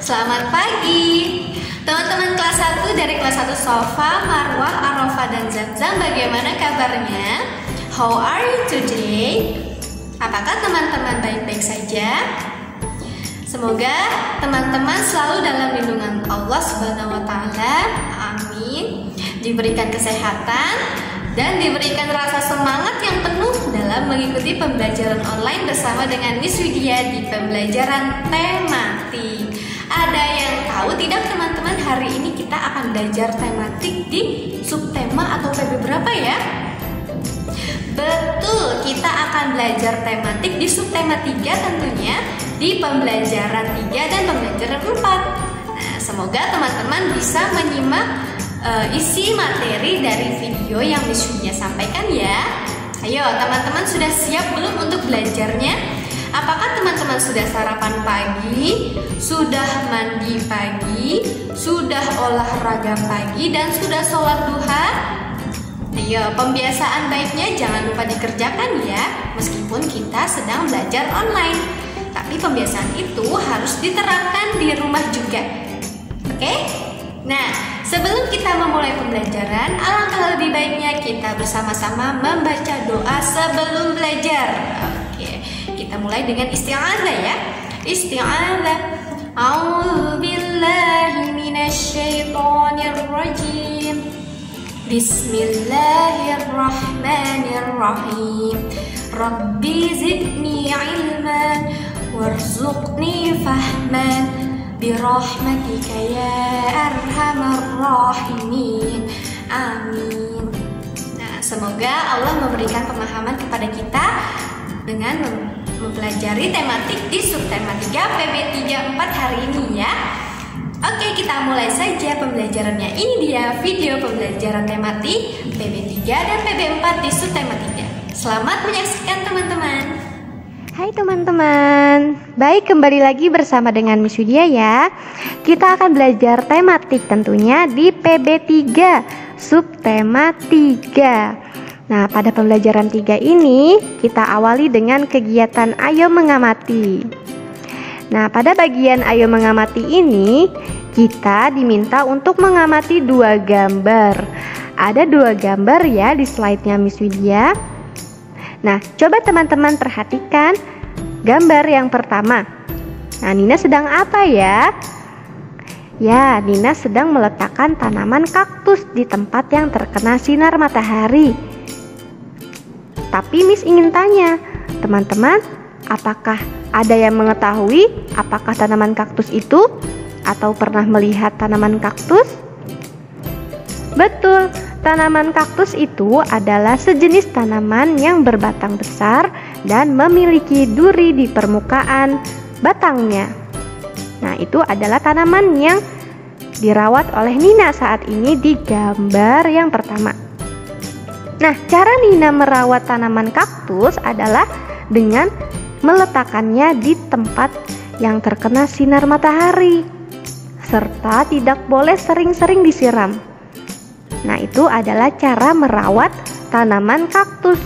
Selamat pagi teman-teman kelas 1 dari kelas 1 Sofa, Marwah, Arofa, dan Zamzam. Bagaimana kabarnya? How are you today? Apakah teman-teman baik-baik saja? Semoga teman-teman selalu dalam lindungan Allah Subhanahu wa Ta'ala. Amin. Diberikan kesehatan dan diberikan rasa semangat yang penuh dalam mengikuti pembelajaran online bersama dengan Miss Widya di pembelajaran tematik. Ada yang tahu tidak teman-teman, hari ini kita akan belajar tematik di subtema atau PB berapa ya? Betul, kita akan belajar tematik di subtema 3 tentunya, di pembelajaran 3 dan pembelajaran 4. Nah, semoga teman-teman bisa menyimak isi materi dari video yang Miss Widya sampaikan ya. Ayo, teman-teman sudah siap belum untuk belajarnya? Apakah teman-teman sudah sarapan pagi, sudah mandi pagi, sudah olahraga pagi, dan sudah sholat duha? Ayo, pembiasaan baiknya jangan lupa dikerjakan ya, meskipun kita sedang belajar online. Tapi pembiasaan itu harus diterapkan di rumah juga. Oke? Nah, sebelum kita memulai pembelajaran, alangkah lebih baiknya kita bersama-sama membaca doa sebelum belajar. Oke, kita mulai dengan isti'adzah ya. Isti'adzah. A'udzu billahi minasyaitonir rajim. Bismillahirrahmanirrahim. Rabbi zidni ilman warzuqni fahman birahmatika ya arhamar rahimin. Amin. Nah, semoga Allah memberikan pemahaman kepada kita dengan mempelajari tematik di subtema 3 PB 34 hari ini ya. Oke, kita mulai saja pembelajarannya. Ini dia video pembelajaran tematik PB 3 dan PB 4 di subtema 3. Selamat menyaksikan teman-teman. Hai teman-teman, baik, kembali lagi bersama dengan Miss Widya ya. Kita akan belajar tematik tentunya di PB 3 subtema 3. Nah, pada pembelajaran 3 ini kita awali dengan kegiatan Ayo Mengamati. Nah, pada bagian Ayo Mengamati ini kita diminta untuk mengamati 2 gambar. Ada 2 gambar ya di slide-nya Miss Widya. Nah, coba teman-teman perhatikan gambar yang pertama. Nah, Nina sedang apa ya? Ya, Nina sedang meletakkan tanaman kaktus di tempat yang terkena sinar matahari. Tapi Miss ingin tanya, teman-teman, apakah ada yang mengetahui apakah tanaman kaktus itu? Atau pernah melihat tanaman kaktus? Betul. Tanaman kaktus itu adalah sejenis tanaman yang berbatang besar dan memiliki duri di permukaan batangnya. Nah, itu adalah tanaman yang dirawat oleh Nina saat ini di gambar yang pertama. Nah, cara Nina merawat tanaman kaktus adalah dengan meletakkannya di tempat yang terkena sinar matahari, serta tidak boleh sering-sering disiram. Nah, itu adalah cara merawat tanaman kaktus.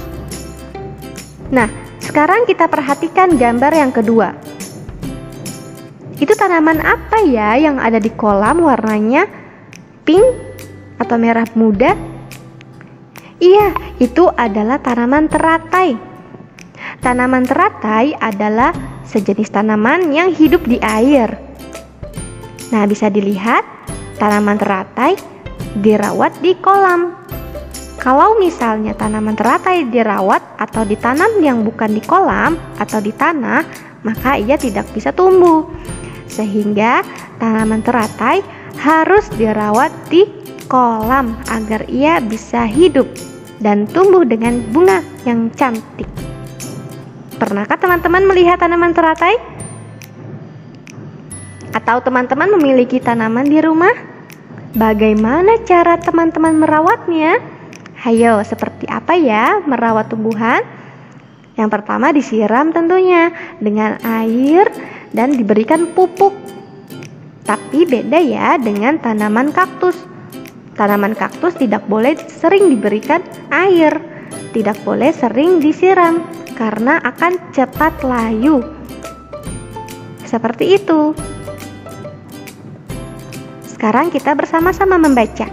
Nah, sekarang kita perhatikan gambar yang kedua. Itu tanaman apa ya yang ada di kolam warnanya pink atau merah muda? Iya, itu adalah tanaman teratai. Tanaman teratai adalah sejenis tanaman yang hidup di air. Nah, bisa dilihat tanaman teratai dirawat di kolam. Kalau misalnya tanaman teratai dirawat atau ditanam yang bukan di kolam atau di tanah, maka ia tidak bisa tumbuh. Sehingga tanaman teratai harus dirawat di kolam agar ia bisa hidup dan tumbuh dengan bunga yang cantik. Pernahkah teman-teman melihat tanaman teratai? Atau teman-teman memiliki tanaman di rumah? Bagaimana cara teman-teman merawatnya? Hayo, seperti apa ya merawat tumbuhan? Yang pertama disiram tentunya dengan air dan diberikan pupuk. Tapi beda ya dengan tanaman kaktus. Tanaman kaktus tidak boleh sering diberikan air, tidak boleh sering disiram karena akan cepat layu. Seperti itu. sekarang kita bersama-sama membaca.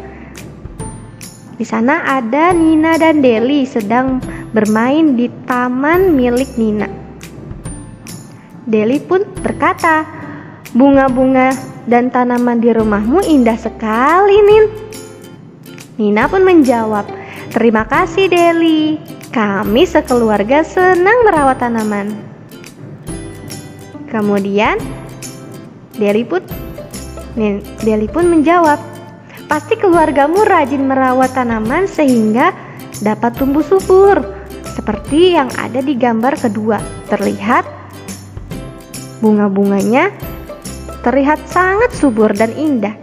Di sana ada Nina dan Deli sedang bermain di taman milik Nina. Deli pun berkata, "Bunga-bunga dan tanaman di rumahmu indah sekali, Nin." Nina pun menjawab, "Terima kasih, Deli. Kami sekeluarga senang merawat tanaman." Kemudian Deli pun menjawab, "Pasti keluargamu rajin merawat tanaman sehingga dapat tumbuh subur. Seperti yang ada di gambar kedua, terlihat bunga-bunganya terlihat sangat subur dan indah."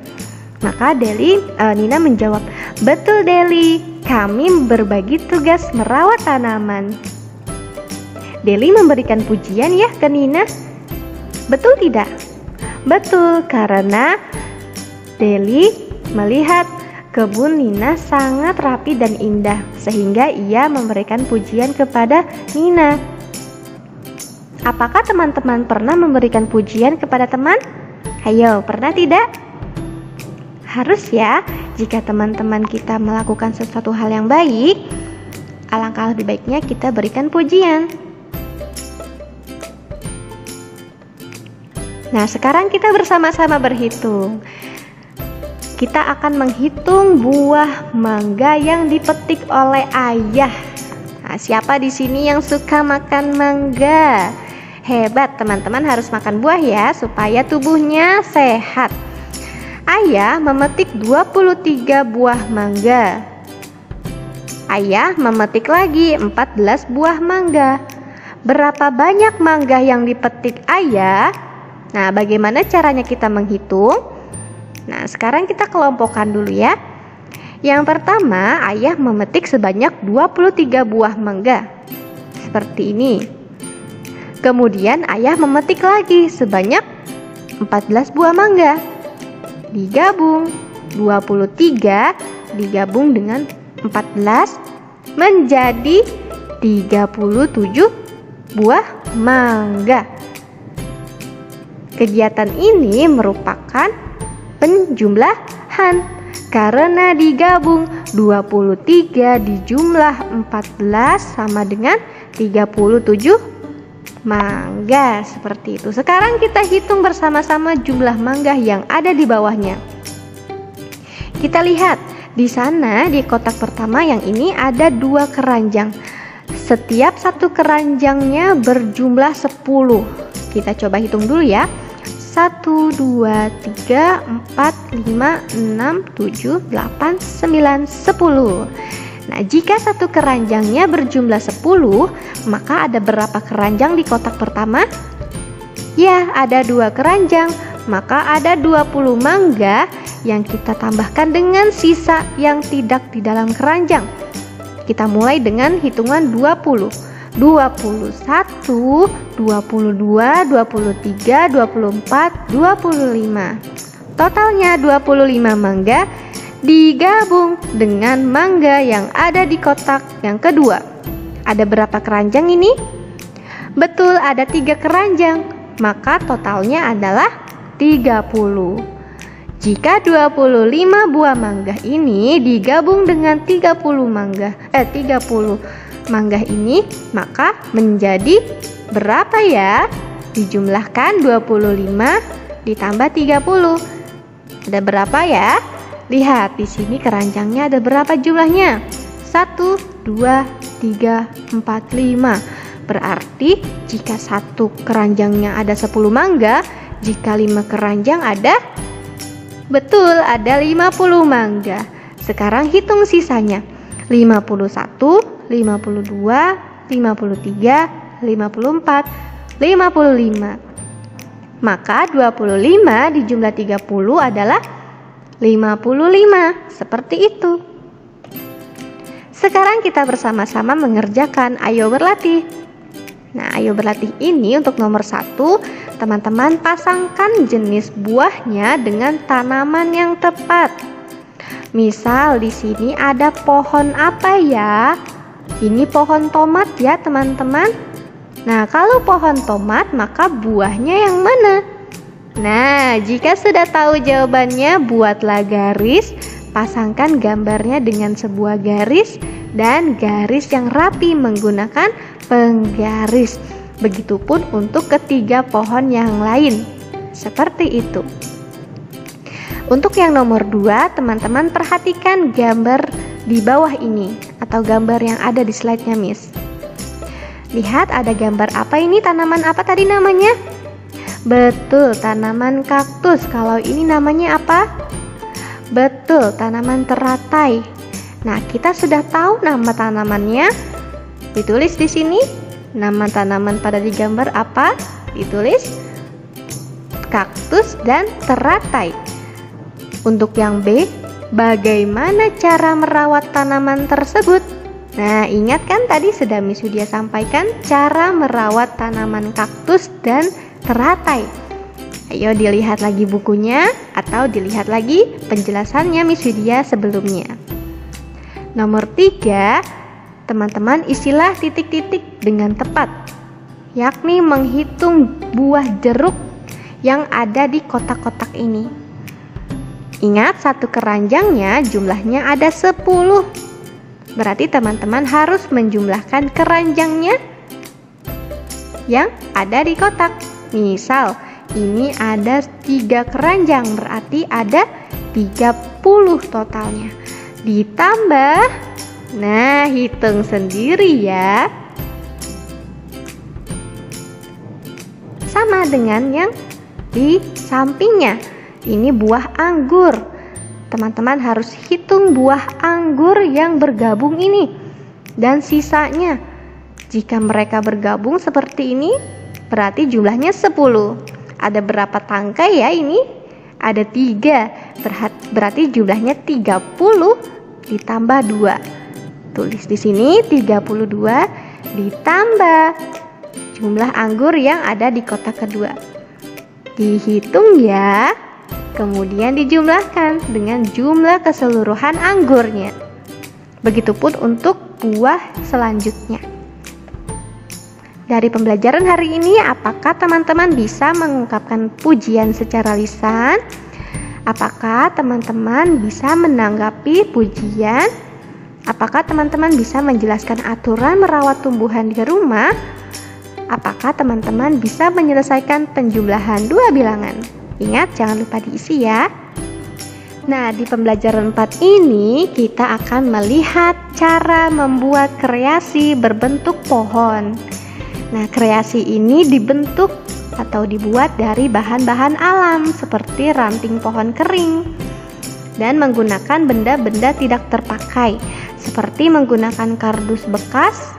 Maka Nina menjawab, "Betul, Deli. Kami berbagi tugas merawat tanaman." Deli memberikan pujian ya ke Nina. Betul tidak? Betul, karena Deli melihat kebun Nina sangat rapi dan indah, sehingga ia memberikan pujian kepada Nina. Apakah teman-teman pernah memberikan pujian kepada teman? Ayo, pernah tidak? Harus ya. Jika teman-teman kita melakukan sesuatu hal yang baik, alangkah lebih baiknya kita berikan pujian. Nah, sekarang kita bersama-sama berhitung. Kita akan menghitung buah mangga yang dipetik oleh ayah. Nah, siapa di sini yang suka makan mangga? Hebat, teman-teman harus makan buah ya supaya tubuhnya sehat. Ayah memetik 23 buah mangga. Ayah memetik lagi 14 buah mangga. Berapa banyak mangga yang dipetik ayah? Nah, bagaimana caranya kita menghitung? Nah, sekarang kita kelompokkan dulu ya. Yang pertama, ayah memetik sebanyak 23 buah mangga. Seperti ini. Kemudian ayah memetik lagi sebanyak 14 buah mangga. Digabung 23 digabung dengan 14 menjadi 37 buah mangga. Kegiatan ini merupakan penjumlahan karena digabung 23 dijumlah 14 sama dengan 37 mangga, seperti itu. Sekarang kita hitung bersama-sama jumlah mangga yang ada di bawahnya. Kita lihat di sana di kotak pertama yang ini ada 2 keranjang. Setiap satu keranjangnya berjumlah 10. Kita coba hitung dulu ya. 1, 2, 3, 4, 5, 6, 7, 8, 9, 10. Nah, jika satu keranjangnya berjumlah 10, maka ada berapa keranjang di kotak pertama? Ya, ada 2 keranjang. Maka ada 20 mangga yang kita tambahkan dengan sisa yang tidak di dalam keranjang. Kita mulai dengan hitungan 20. 21, 22, 23, 24, 25. Totalnya 25 mangga digabung dengan mangga yang ada di kotak yang kedua. Ada berapa keranjang ini? Betul, ada 3 keranjang. Maka totalnya adalah 30. Jika 25 buah mangga ini digabung dengan 30 mangga ini, maka menjadi berapa ya? Dijumlahkan 25 ditambah 30. Ada berapa ya? Lihat di sini keranjangnya ada berapa jumlahnya? 1, 2, 3, 4, 5. Berarti jika satu keranjangnya ada 10 mangga, jika 5 keranjang ada, betul, ada 50 mangga. Sekarang hitung sisanya. 51, 52, 53, 54, 55. Maka 25 dijumlah 30 adalah 55. Seperti itu. Sekarang kita bersama-sama mengerjakan ayo berlatih. Nah, ayo berlatih ini untuk nomor 1, teman-teman pasangkan jenis buahnya dengan tanaman yang tepat. Misal di sini ada pohon apa ya? Ini pohon tomat ya, teman-teman. Nah, kalau pohon tomat maka buahnya yang mana? Nah, jika sudah tahu jawabannya, buatlah garis, pasangkan gambarnya dengan sebuah garis dan garis yang rapi menggunakan penggaris. Begitupun untuk ketiga pohon yang lain. Seperti itu. Untuk yang nomor 2, teman-teman perhatikan gambar di bawah ini atau gambar yang ada di slide-nya Miss. Lihat ada gambar apa ini, tanaman apa tadi namanya? Betul, tanaman kaktus. Kalau ini namanya apa? Betul, tanaman teratai. Nah, kita sudah tahu nama tanamannya. Ditulis di sini. Nama tanaman pada di gambar apa? Ditulis kaktus dan teratai. Untuk yang B, bagaimana cara merawat tanaman tersebut? Nah, ingat kan tadi sudah Miss Widya sampaikan cara merawat tanaman kaktus dan teratai. Ayo dilihat lagi bukunya atau dilihat lagi penjelasannya Miss Widya sebelumnya. Nomor 3, teman-teman isilah titik-titik dengan tepat, yakni menghitung buah jeruk yang ada di kotak-kotak ini. Ingat, satu keranjangnya jumlahnya ada 10. Berarti teman-teman harus menjumlahkan keranjangnya yang ada di kotak. Misal, ini ada 3 keranjang, berarti ada 30 totalnya. Ditambah, nah hitung sendiri ya. Sama dengan yang di sampingnya. Ini buah anggur. Teman-teman harus hitung buah anggur yang bergabung ini dan sisanya. Jika mereka bergabung seperti ini, berarti jumlahnya 10. Ada berapa tangkai ya ini? Ada 3. Berarti jumlahnya 30 ditambah 2. Tulis di sini 32 ditambah jumlah anggur yang ada di kotak kedua. Dihitung ya. Kemudian dijumlahkan dengan jumlah keseluruhan anggurnya. Begitupun untuk buah selanjutnya. Dari pembelajaran hari ini, apakah teman-teman bisa mengungkapkan pujian secara lisan? Apakah teman-teman bisa menanggapi pujian? Apakah teman-teman bisa menjelaskan aturan merawat tumbuhan di rumah? Apakah teman-teman bisa menyelesaikan penjumlahan 2 bilangan? Ingat, jangan lupa diisi ya. Nah, di pembelajaran 4 ini kita akan melihat cara membuat kreasi berbentuk pohon. Nah, kreasi ini dibentuk atau dibuat dari bahan-bahan alam seperti ranting pohon kering dan menggunakan benda-benda tidak terpakai seperti menggunakan kardus bekas,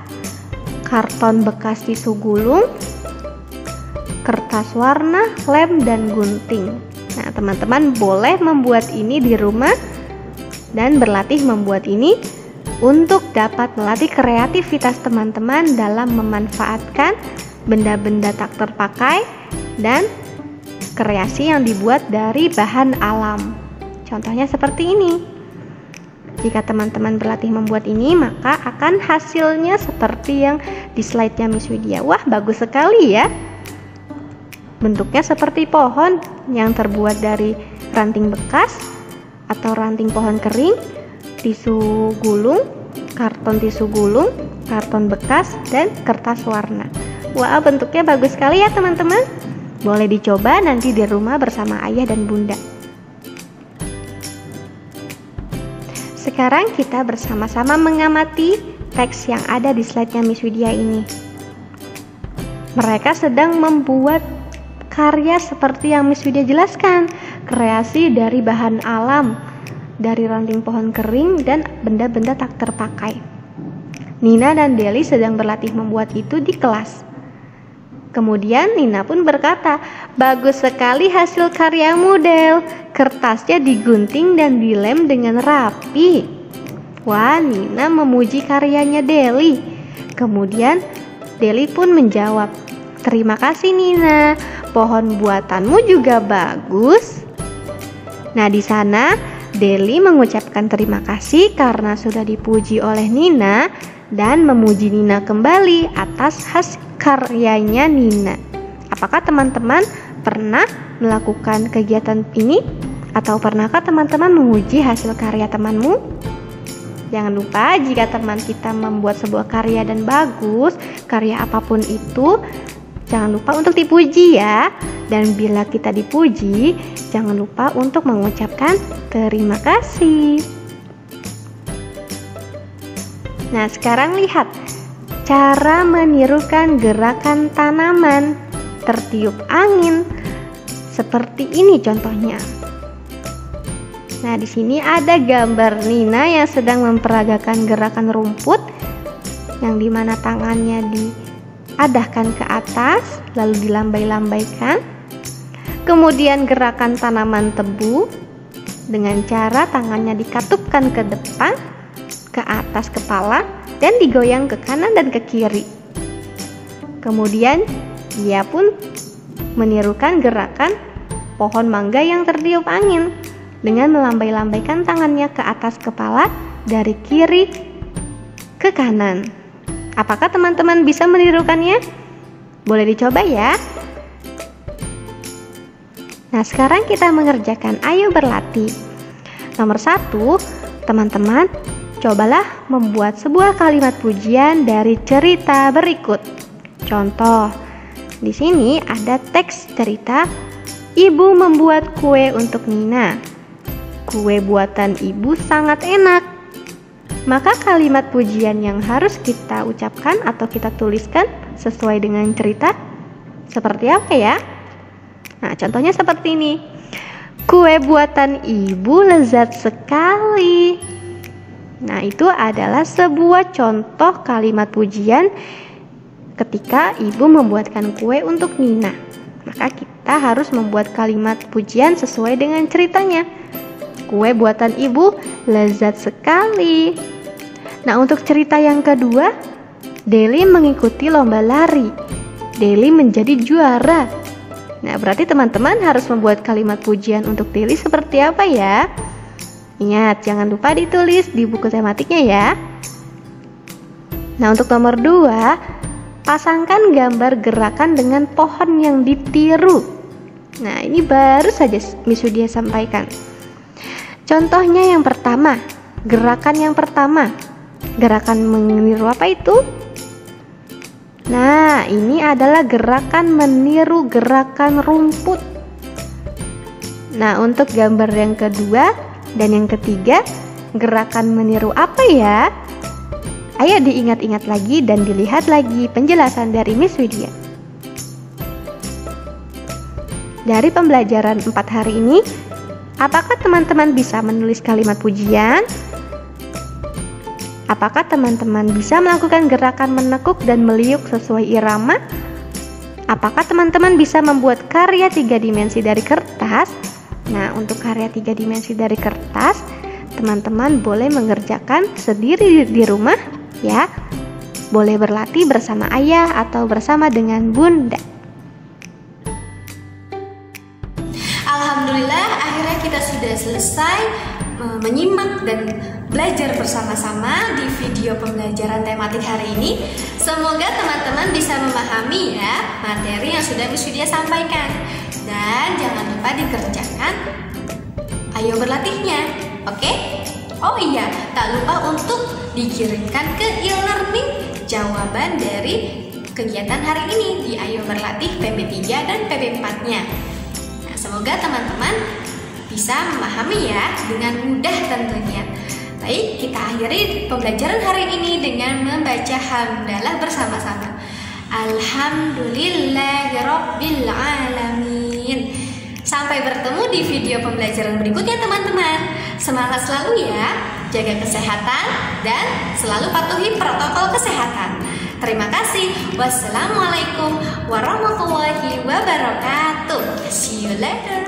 karton bekas tisu gulung, kertas warna, lem, dan gunting. Nah, teman-teman boleh membuat ini di rumah dan berlatih membuat ini untuk dapat melatih kreativitas teman-teman dalam memanfaatkan benda-benda tak terpakai dan kreasi yang dibuat dari bahan alam. Contohnya seperti ini. Jika teman-teman berlatih membuat ini, maka akan hasilnya seperti yang di slide-nya Miss Widya. Wah, bagus sekali ya. Bentuknya seperti pohon yang terbuat dari ranting bekas atau ranting pohon kering, tisu gulung, karton tisu gulung, karton bekas, dan kertas warna. Wah, bentuknya bagus sekali ya teman-teman. Boleh dicoba nanti di rumah bersama ayah dan bunda. Sekarang kita bersama-sama mengamati teks yang ada di slide-nya Miss Widya ini. Mereka sedang membuat karya seperti yang Miss Widya jelaskan, kreasi dari bahan alam, dari ranting pohon kering dan benda-benda tak terpakai. Nina dan Deli sedang berlatih membuat itu di kelas. Kemudian Nina pun berkata, "Bagus sekali hasil karyamu, Del. Kertasnya digunting dan dilem dengan rapi." Wah, Nina memuji karyanya Deli. Kemudian Deli pun menjawab, "Terima kasih Nina, pohon buatanmu juga bagus." Nah, di sana Deli mengucapkan terima kasih karena sudah dipuji oleh Nina dan memuji Nina kembali atas hasil karyanya Nina. Apakah teman-teman pernah melakukan kegiatan ini? Atau pernahkah teman-teman menguji hasil karya temanmu? Jangan lupa jika teman kita membuat sebuah karya dan bagus, karya apapun itu, jangan lupa untuk dipuji ya. Dan bila kita dipuji, jangan lupa untuk mengucapkan terima kasih. Nah, sekarang lihat cara menirukan gerakan tanaman tertiup angin. Seperti ini contohnya. Nah, di sini ada gambar Nina yang sedang memperagakan gerakan rumput, yang dimana tangannya diadahkan ke atas, lalu dilambai-lambaikan. Kemudian gerakan tanaman tebu, dengan cara tangannya dikatupkan ke depan, ke atas kepala, dan digoyang ke kanan dan ke kiri. Kemudian dia pun menirukan gerakan pohon mangga yang tertiup angin dengan melambai-lambaikan tangannya ke atas kepala dari kiri ke kanan. Apakah teman-teman bisa menirukannya? Boleh dicoba ya. Nah, sekarang kita mengerjakan ayo berlatih. Nomor 1, teman-teman cobalah membuat sebuah kalimat pujian dari cerita berikut. Contoh, di sini ada teks cerita, ibu membuat kue untuk Nina. Kue buatan ibu sangat enak. Maka kalimat pujian yang harus kita ucapkan atau kita tuliskan sesuai dengan cerita seperti apa ya? Nah, contohnya seperti ini. Kue buatan ibu lezat sekali. Nah, itu adalah sebuah contoh kalimat pujian ketika ibu membuatkan kue untuk Nina. Maka kita harus membuat kalimat pujian sesuai dengan ceritanya. Kue buatan ibu lezat sekali. Nah, untuk cerita yang kedua, Deli mengikuti lomba lari. Deli menjadi juara. Nah, berarti teman-teman harus membuat kalimat pujian untuk Deli seperti apa ya? Ingat, jangan lupa ditulis di buku tematiknya ya. Nah, untuk nomor 2, pasangkan gambar gerakan dengan pohon yang ditiru. Nah, ini baru saja Miss Widya sampaikan. Contohnya yang pertama, gerakan yang pertama. Gerakan meniru apa itu? Nah, ini adalah gerakan meniru gerakan rumput. Nah, untuk gambar yang kedua dan yang ketiga, gerakan meniru apa ya? Ayo diingat-ingat lagi dan dilihat lagi penjelasan dari Miss Widya. Dari pembelajaran 4 hari ini, apakah teman-teman bisa menulis kalimat pujian? Apakah teman-teman bisa melakukan gerakan menekuk dan meliuk sesuai irama? Apakah teman-teman bisa membuat karya 3 dimensi dari kertas? Nah, untuk karya 3 dimensi dari kertas, teman-teman boleh mengerjakan sendiri di rumah ya. Boleh berlatih bersama ayah atau bersama dengan bunda. Alhamdulillah, akhirnya kita sudah selesai menyimak dan belajar bersama-sama di video pembelajaran tematik hari ini. Semoga teman-teman bisa memahami ya materi yang sudah Miss Widya sampaikan. Dan jangan lupa dikerjakan ayo berlatihnya, oke? Oh iya, tak lupa untuk dikirimkan ke e-learning jawaban dari kegiatan hari ini di Ayo Berlatih PB3 dan PB4-nya. Nah, semoga teman-teman bisa memahami ya dengan mudah tentunya. Baik, kita akhiri pembelajaran hari ini dengan membaca hamdalah bersama-sama. Alhamdulillahirabbil alamin. Sampai bertemu di video pembelajaran berikutnya teman-teman. Semangat selalu ya, jaga kesehatan dan selalu patuhi protokol kesehatan. Terima kasih. Wassalamualaikum warahmatullahi wabarakatuh. See you later.